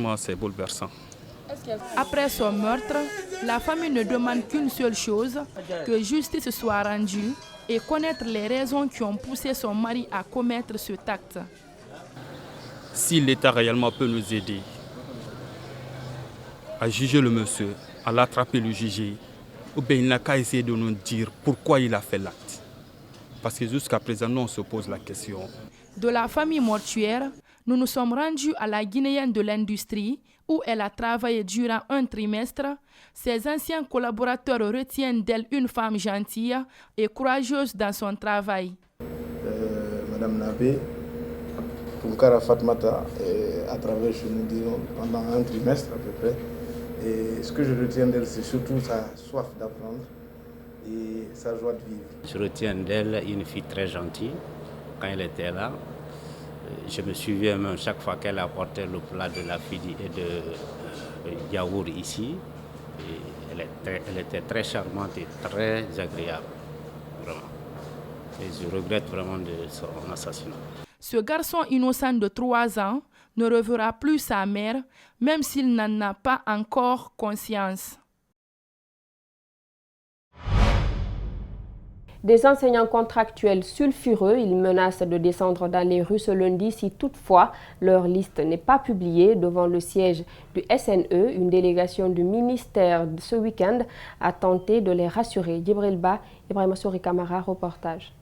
franchement, c'est bouleversant. Après son meurtre, la famille ne demande qu'une seule chose, que justice soit rendue et connaître les raisons qui ont poussé son mari à commettre cet acte. Si l'État réellement peut nous aider à juger le monsieur, à l'attraper, le juger, ou bien il n'a qu'à essayer de nous dire pourquoi il a fait l'acte. Parce que jusqu'à présent, nous on se pose la question. De la famille mortuaire, nous nous sommes rendus à la Guinéenne de l'industrie où elle a travaillé durant un trimestre. Ses anciens collaborateurs retiennent d'elle une femme gentille et courageuse dans son travail. Madame Nabé, Tunkara Fatmata a travaillé chez nous pendant un trimestre à peu près. Et ce que je retiens d'elle, c'est surtout sa soif d'apprendre et sa joie de vivre. Je retiens d'elle une fille très gentille. Quand elle était là, je me souviens même chaque fois qu'elle apportait le plat de la fille et de yaourt ici. Et elle était très charmante et très agréable, vraiment. Et je regrette vraiment de son assassinat. Ce garçon innocent de 3 ans ne reverra plus sa mère, même s'il n'en a pas encore conscience. Des enseignants contractuels sulfureux, ils menacent de descendre dans les rues ce lundi si toutefois leur liste n'est pas publiée devant le siège du SNE. Une délégation du ministère ce week-end a tenté de les rassurer. Djibril Ba, Ibrahima Souri Kamara, reportage.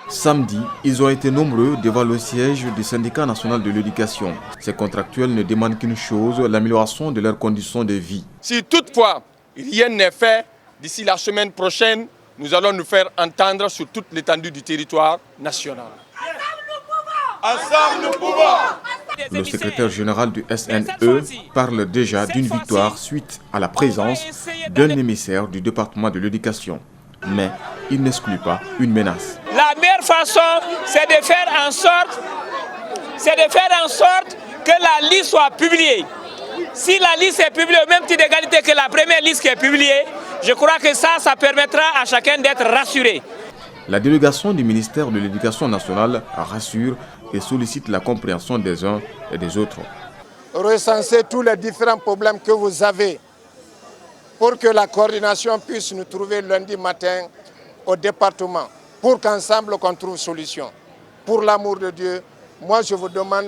Samedi, ils ont été nombreux devant le siège du syndicat national de l'éducation. Ces contractuels ne demandent qu'une chose, l'amélioration de leurs conditions de vie. Si toutefois rien n'est fait, d'ici la semaine prochaine, nous allons nous faire entendre sur toute l'étendue du territoire national. Ensemble nous pouvons! Le secrétaire général du SNE parle déjà d'une victoire suite à la présence d'un émissaire du département de l'éducation. Mais il n'exclut pas une menace. La meilleure façon, c'est de faire en sorte que la liste soit publiée. Si la liste est publiée au même titre d'égalité que la première liste qui est publiée, je crois que ça permettra à chacun d'être rassuré. La délégation du ministère de l'Éducation nationale rassure et sollicite la compréhension des uns et des autres. Recensez tous les différents problèmes que vous avez pour que la coordination puisse nous trouver lundi matin au département, pour qu'ensemble on trouve solution. Pour l'amour de Dieu, moi je vous demande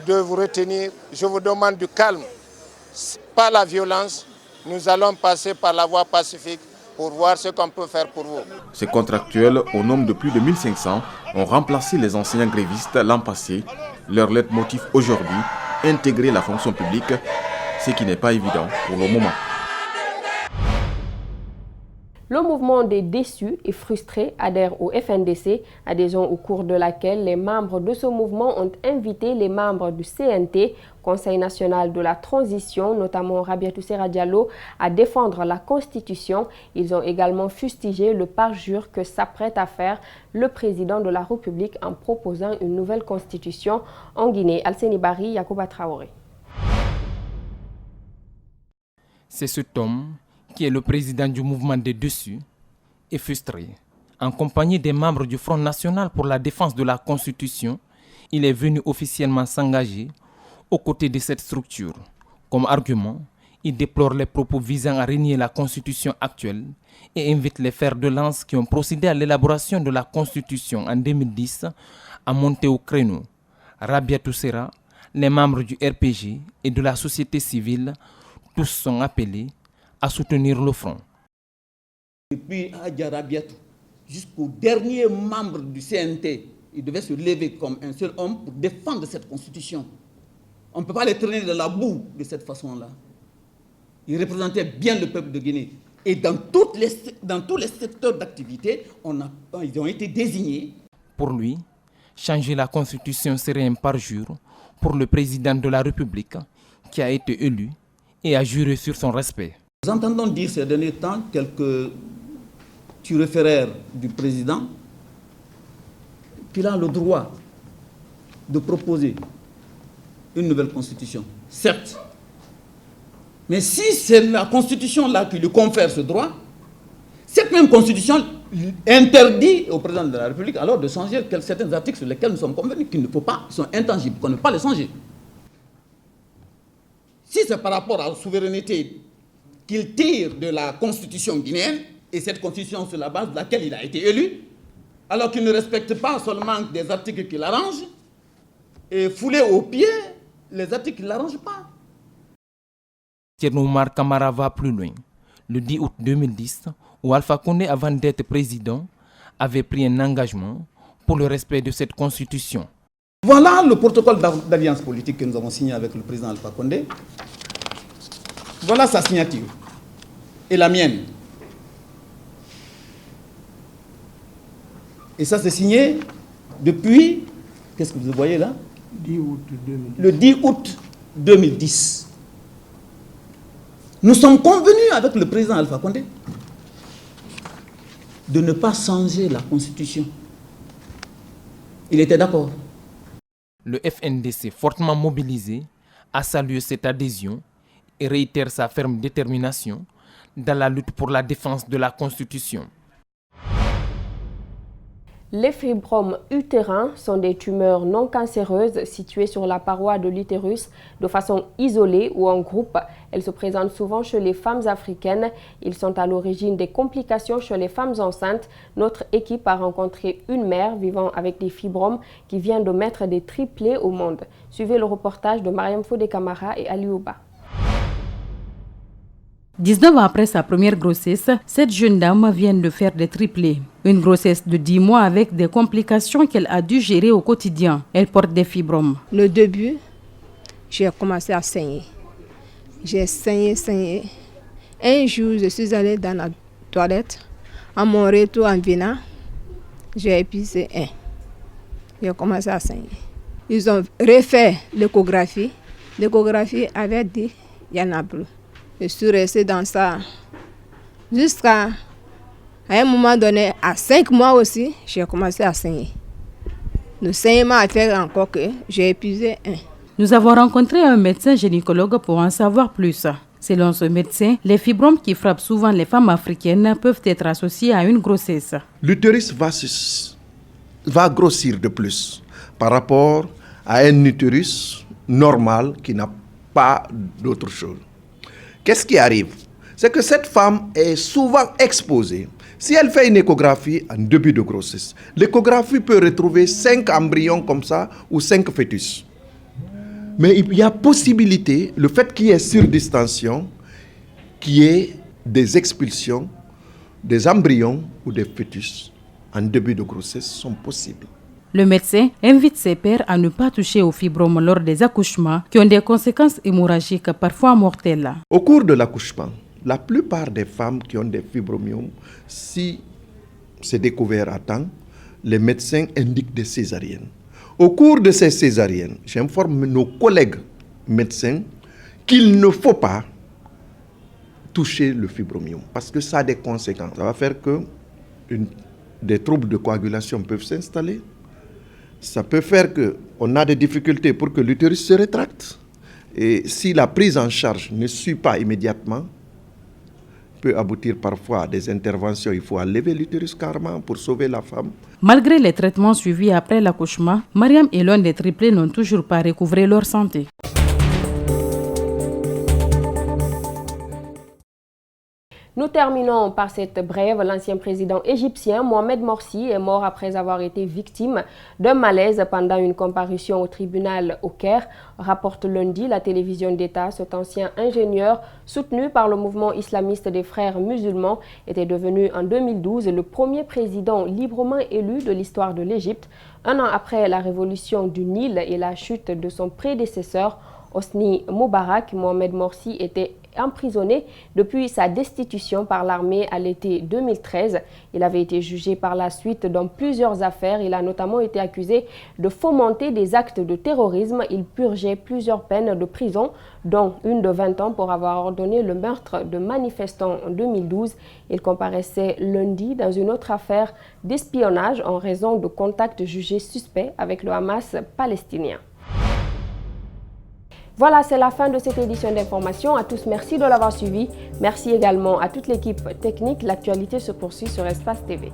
de vous retenir, je vous demande du calme, pas la violence. Nous allons passer par la voie pacifique pour voir ce qu'on peut faire pour vous. Ces contractuels, au nombre de plus de 1500, ont remplacé les enseignants grévistes l'an passé. Leur leitmotiv aujourd'hui, intégrer la fonction publique, ce qui n'est pas évident pour le moment. Le mouvement des déçus et frustrés adhère au FNDC, adhésion au cours de laquelle les membres de ce mouvement ont invité les membres du CNT, Conseil national de la transition, notamment Rabiatou Serra Diallo, à défendre la Constitution. Ils ont également fustigé le parjure que s'apprête à faire le président de la République en proposant une nouvelle Constitution en Guinée. Alseni Bari, Yacouba Traoré. C'est cet homme qui est le président du mouvement des Dessus, est frustré. En compagnie des membres du Front national pour la défense de la Constitution, il est venu officiellement s'engager aux côtés de cette structure. Comme argument, il déplore les propos visant à renier la Constitution actuelle et invite les fers de lance qui ont procédé à l'élaboration de la Constitution en 2010 à monter au créneau. Rabiatou Serra, les membres du RPG et de la société civile, tous sont appelés à soutenir le front. Depuis Adja Rabiatou jusqu'au dernier membre du CNT, il devait se lever comme un seul homme pour défendre cette constitution. On ne peut pas les traîner dans la boue de cette façon-là. Ils représentaient bien le peuple de Guinée. Et dans tous les secteurs d'activité, ils ont été désignés. Pour lui, changer la constitution serait un parjure pour le président de la République qui a été élu et a juré sur son respect. Nous entendons dire ces derniers temps quelques turiféraires du président qu'il a le droit de proposer une nouvelle constitution. Certes, mais si c'est la constitution-là qui lui confère ce droit, cette même constitution interdit au président de la République alors de changer certains articles sur lesquels nous sommes convenus qu'il ne faut pas, ils sont intangibles, qu'on ne peut pas les changer. Si c'est par rapport à la souveraineté qu'il tire de la constitution guinéenne, et cette constitution sur la base de laquelle il a été élu, alors qu'il ne respecte pas seulement des articles qui l'arrangent, et fouler aux pieds les articles qui ne l'arrangent pas. Thierno Oumar Kamara va plus loin. Le 10 août 2010, où Alpha Condé, avant d'être président, avait pris un engagement pour le respect de cette constitution. Voilà le protocole d'alliance politique que nous avons signé avec le président Alpha Condé. Voilà sa signature et la mienne. Et ça, c'est signé depuis, qu'est-ce que vous voyez là? 10 août 2010. Le 10 août 2010. Nous sommes convenus avec le président Alpha Condé de ne pas changer la constitution. Il était d'accord. Le FNDC, fortement mobilisé, a salué cette adhésion et réitère sa ferme détermination dans la lutte pour la défense de la Constitution. Les fibromes utérins sont des tumeurs non cancéreuses situées sur la paroi de l'utérus de façon isolée ou en groupe. Elles se présentent souvent chez les femmes africaines. Ils sont à l'origine des complications chez les femmes enceintes. Notre équipe a rencontré une mère vivant avec des fibromes qui vient de mettre des triplés au monde. Suivez le reportage de Mariam Fodé Camara et Ali Ouba. 19 ans après sa première grossesse, cette jeune dame vient de faire des triplés. Une grossesse de 10 mois avec des complications qu'elle a dû gérer au quotidien. Elle porte des fibromes. Le début, j'ai commencé à saigner. J'ai saigné. Un jour, je suis allée dans la toilette. À mon retour en venant, j'ai épuisé un. J'ai commencé à saigner. Ils ont refait l'échographie. L'échographie avait dit qu'il n'y en a plus. Je suis restée dans ça jusqu'à un moment donné, à 5 mois aussi, j'ai commencé à saigner. Le saignement a fait encore que j'ai épuisé un. Nous avons rencontré un médecin gynécologue pour en savoir plus. Selon ce médecin, les fibromes qui frappent souvent les femmes africaines peuvent être associés à une grossesse. L'utérus va grossir de plus par rapport à un utérus normal qui n'a pas d'autre chose. Qu'est-ce qui arrive? C'est que cette femme est souvent exposée. Si elle fait une échographie en début de grossesse, l'échographie peut retrouver 5 embryons comme ça ou 5 fœtus. Mais il y a possibilité, le fait qu'il y ait surdistension, qu'il y ait des expulsions, des embryons ou des fœtus en début de grossesse sont possibles. Le médecin invite ses pairs à ne pas toucher aux fibromes lors des accouchements qui ont des conséquences hémorragiques parfois mortelles. Au cours de l'accouchement, la plupart des femmes qui ont des fibromyoses, si c'est découvert à temps, les médecins indiquent des césariennes. Au cours de ces césariennes, j'informe nos collègues médecins qu'il ne faut pas toucher le fibromyome parce que ça a des conséquences. Ça va faire que des troubles de coagulation peuvent s'installer. Ça peut faire qu'on a des difficultés pour que l'utérus se rétracte. Et si la prise en charge ne suit pas immédiatement, peut aboutir parfois à des interventions. Il faut enlever l'utérus carrément pour sauver la femme. Malgré les traitements suivis après l'accouchement, Mariam et l'un des triplés n'ont toujours pas recouvré leur santé. Nous terminons par cette brève. L'ancien président égyptien Mohamed Morsi est mort après avoir été victime d'un malaise pendant une comparution au tribunal au Caire, rapporte lundi la télévision d'État. Cet ancien ingénieur, soutenu par le mouvement islamiste des frères musulmans, était devenu en 2012 le premier président librement élu de l'histoire de l'Égypte. Un an après la révolution du Nil et la chute de son prédécesseur, Hosni Moubarak, Mohamed Morsi était emprisonné depuis sa destitution par l'armée à l'été 2013. Il avait été jugé par la suite dans plusieurs affaires. Il a notamment été accusé de fomenter des actes de terrorisme. Il purgeait plusieurs peines de prison, dont une de 20 ans pour avoir ordonné le meurtre de manifestants en 2012. Il comparaissait lundi dans une autre affaire d'espionnage en raison de contacts jugés suspects avec le Hamas palestinien. Voilà, c'est la fin de cette édition d'information. À tous, merci de l'avoir suivi. Merci également à toute l'équipe technique. L'actualité se poursuit sur Espace TV.